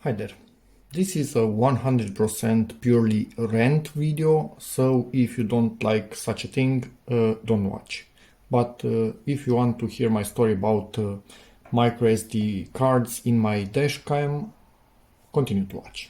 Hi there. This is a 100% purely RANT video, so if you don't like such a thing, don't watch. But if you want to hear my story about microSD cards in my dashcam, continue to watch.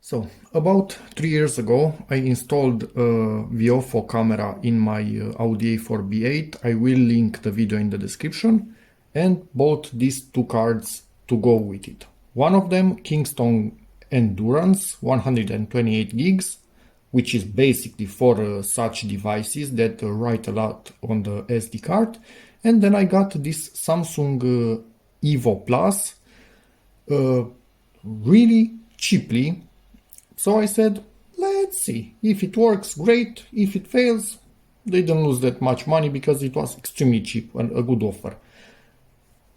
So, about 3 years ago, I installed a VOFO camera in my Audi A4 B8. I will link the video in the description, and bought these two cards to go with it. One of them, Kingston Endurance 128 gigs, which is basically for such devices that write a lot on the SD card. And then I got this Samsung Evo Plus really cheaply. So I said, let's see, if it works, great. If it fails, they didn't lose that much money because it was extremely cheap and a good offer.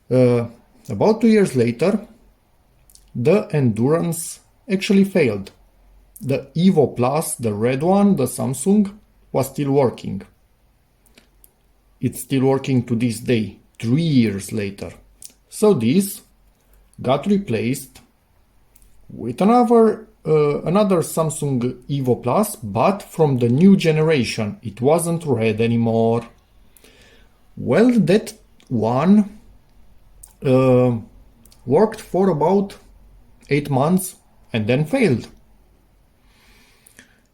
About 2 years later, the Endurance actually failed. The Evo Plus, the red one, the Samsung, was still working. It's still working to this day, 3 years later. So this got replaced with another Samsung Evo Plus, but from the new generation. It wasn't red anymore. Well, that one worked for about 8 months and then failed.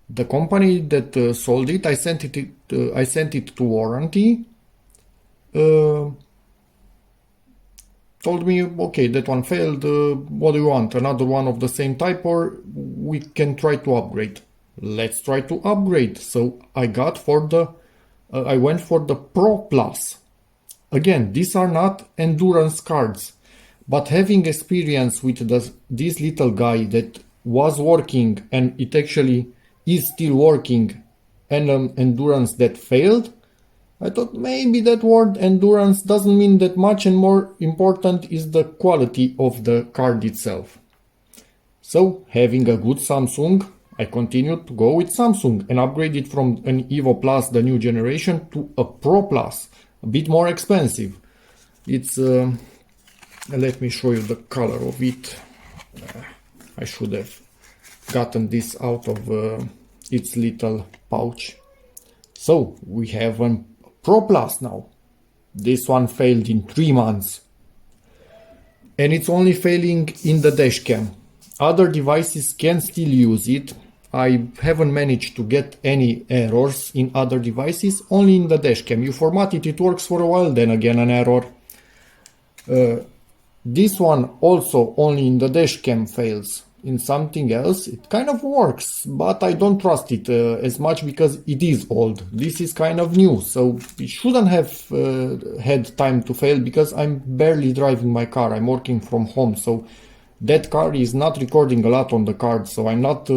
The company that sold it, I sent it to warranty. Told me, okay, that one failed, what do you want, another one of the same type, or we can try to upgrade? Let's try to upgrade. So I went for the Pro Plus. Again, these are not endurance cards, but having experience with this little guy that was working and it actually is still working, and endurance that failed, I thought maybe that word endurance doesn't mean that much, and more important is the quality of the card itself. So, having a good Samsung, I continued to go with Samsung and upgraded from an Evo Plus, the new generation, to a Pro Plus, a bit more expensive. It's, let me show you the color of it. I should have gotten this out of its little pouch. So, we have a Pro Plus now. This one failed in 3 months. And it's only failing in the dashcam. Other devices can still use it. I haven't managed to get any errors in other devices, only in the dashcam. You format it, it works for a while, then again an error. This one also only in the dashcam fails. In something else it kind of works, but I don't trust it as much because it is old. This is kind of new, so it shouldn't have had time to fail because I'm barely driving my car. I'm working from home, so that car is not recording a lot on the card, so I'm not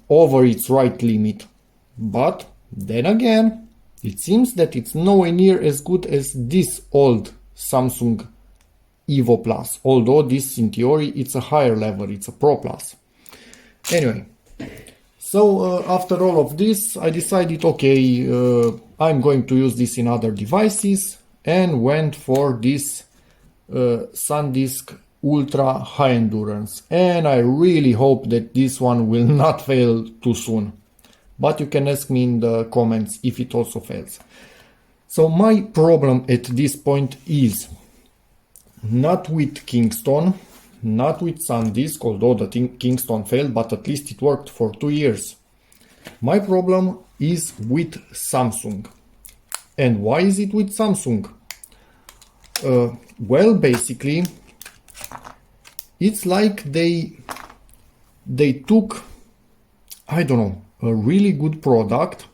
over its write limit. But then again, it seems that it's nowhere near as good as this old Samsung Evo Plus, although this in theory it's a higher level, it's a Pro Plus. Anyway, so after all of this I decided, okay, I'm going to use this in other devices, and went for this SanDisk Ultra High Endurance, and I really hope that this one will not fail too soon, but you can ask me in the comments if it also fails. So my problem at this point is not with Kingston, not with SanDisk, although the Kingston failed, but at least it worked for 2 years. My problem is with Samsung. And why is it with Samsung? Well, basically, it's like they took, I don't know, a really good product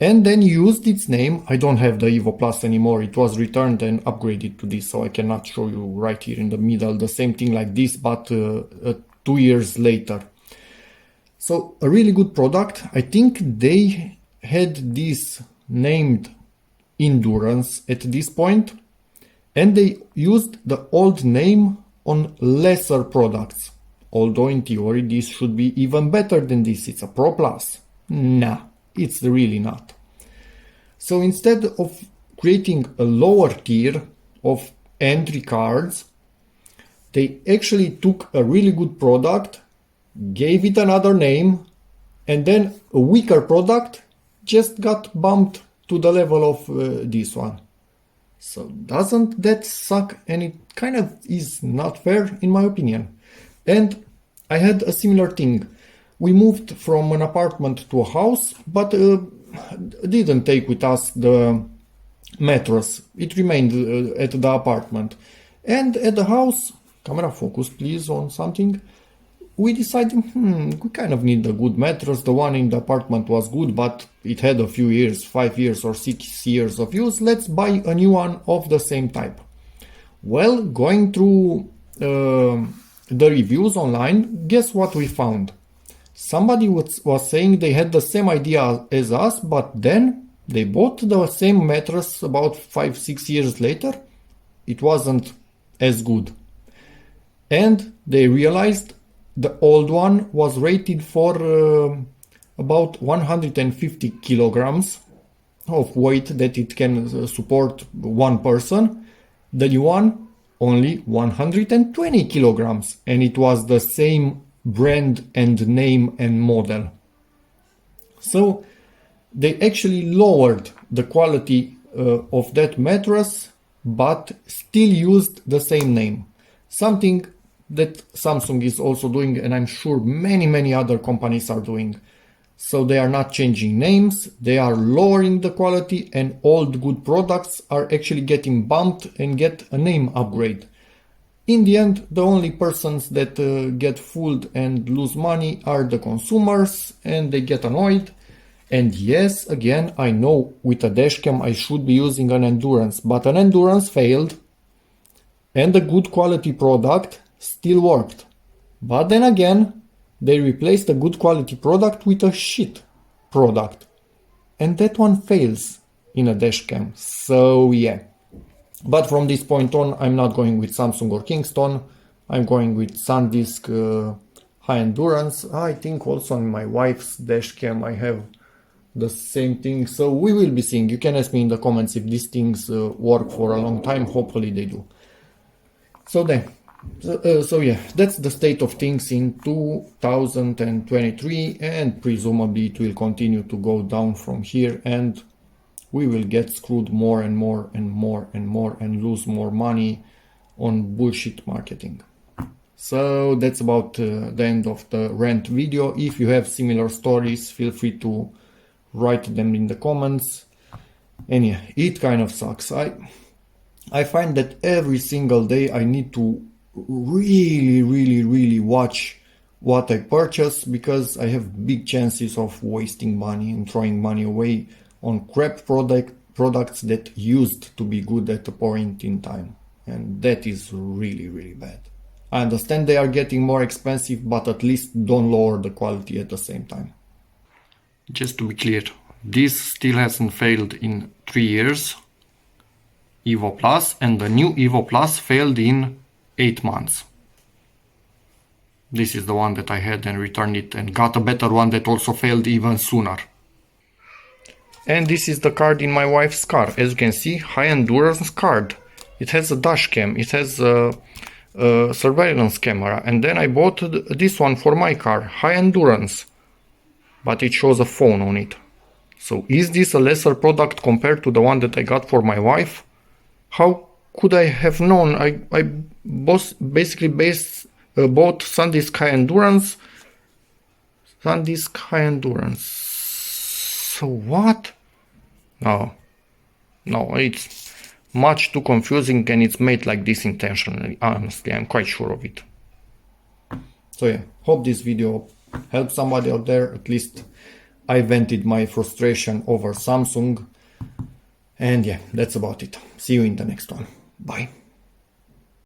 and then used its name. I don't have the Evo Plus anymore. It was returned and upgraded to this, so I cannot show you right here in the middle the same thing like this, but 2 years later. So a really good product. I think they had this named Endurance at this point, and they used the old name on lesser products. Although in theory this should be even better than this. It's a Pro Plus. Nah. It's really not. So instead of creating a lower tier of entry cards, they actually took a really good product, gave it another name, and then a weaker product just got bumped to the level of this one. So doesn't that suck? And it kind of is not fair in my opinion. And I had a similar thing. We moved from an apartment to a house, but didn't take with us the mattress. It remained at the apartment. And at the house, camera focus please on something, we decided, we kind of need a good mattress. The one in the apartment was good, but it had a few years, 5 years or 6 years of use. Let's buy a new one of the same type. Well, going through the reviews online, guess what we found? Somebody was saying they had the same idea as us, but then they bought the same mattress about 5-6 years later. It wasn't as good. And they realized the old one was rated for about 150 kilograms of weight that it can support one person. The new one, only 120 kilograms. And it was the same brand and name and model. So they actually lowered the quality of that mattress, but still used the same name. Something that Samsung is also doing, and I'm sure many other companies are doing. So they are not changing names, they are lowering the quality, and old good products are actually getting bumped and get a name upgrade. In the end, the only persons that get fooled and lose money are the consumers, and they get annoyed. And yes, again, I know with a dashcam I should be using an Endurance, but an Endurance failed, and the good quality product still worked. But then again, they replaced a good quality product with a shit product. And that one fails in a dashcam. So yeah. But from this point on, I'm not going with Samsung or Kingston. I'm going with SanDisk High Endurance. I think also on my wife's dashcam I have the same thing. So we will be seeing. You can ask me in the comments if these things work for a long time. Hopefully they do. So then. So yeah, that's the state of things in 2023, and presumably it will continue to go down from here, and we will get screwed more and more and lose more money on bullshit marketing. So that's about the end of the rant video. If you have similar stories, feel free to write them in the comments. And yeah, it kind of sucks. I find that every single day I need to really watch what I purchase, because I have big chances of wasting money and throwing money away on crap products that used to be good at a point in time, and that is really bad. I understand they are getting more expensive, but at least don't lower the quality at the same time. Just to be clear, this still hasn't failed in 3 years, Evo Plus, and the new Evo Plus failed in 8 months. This is the one that I had and returned it and got a better one that also failed even sooner. And this is the card in my wife's car. As you can see, high endurance card. It has a dash cam, it has a surveillance camera, and then I bought this one for my car, high endurance, but it shows a phone on it. So is this a lesser product compared to the one that I got for my wife? How could I have known? I basically bought SanDisk High Endurance. SanDisk High Endurance. So what? No, it's much too confusing, and it's made like this intentionally. Honestly, I'm quite sure of it. So yeah, hope this video helped somebody out there. At least I vented my frustration over Samsung. And yeah, that's about it. See you in the next one. Bye.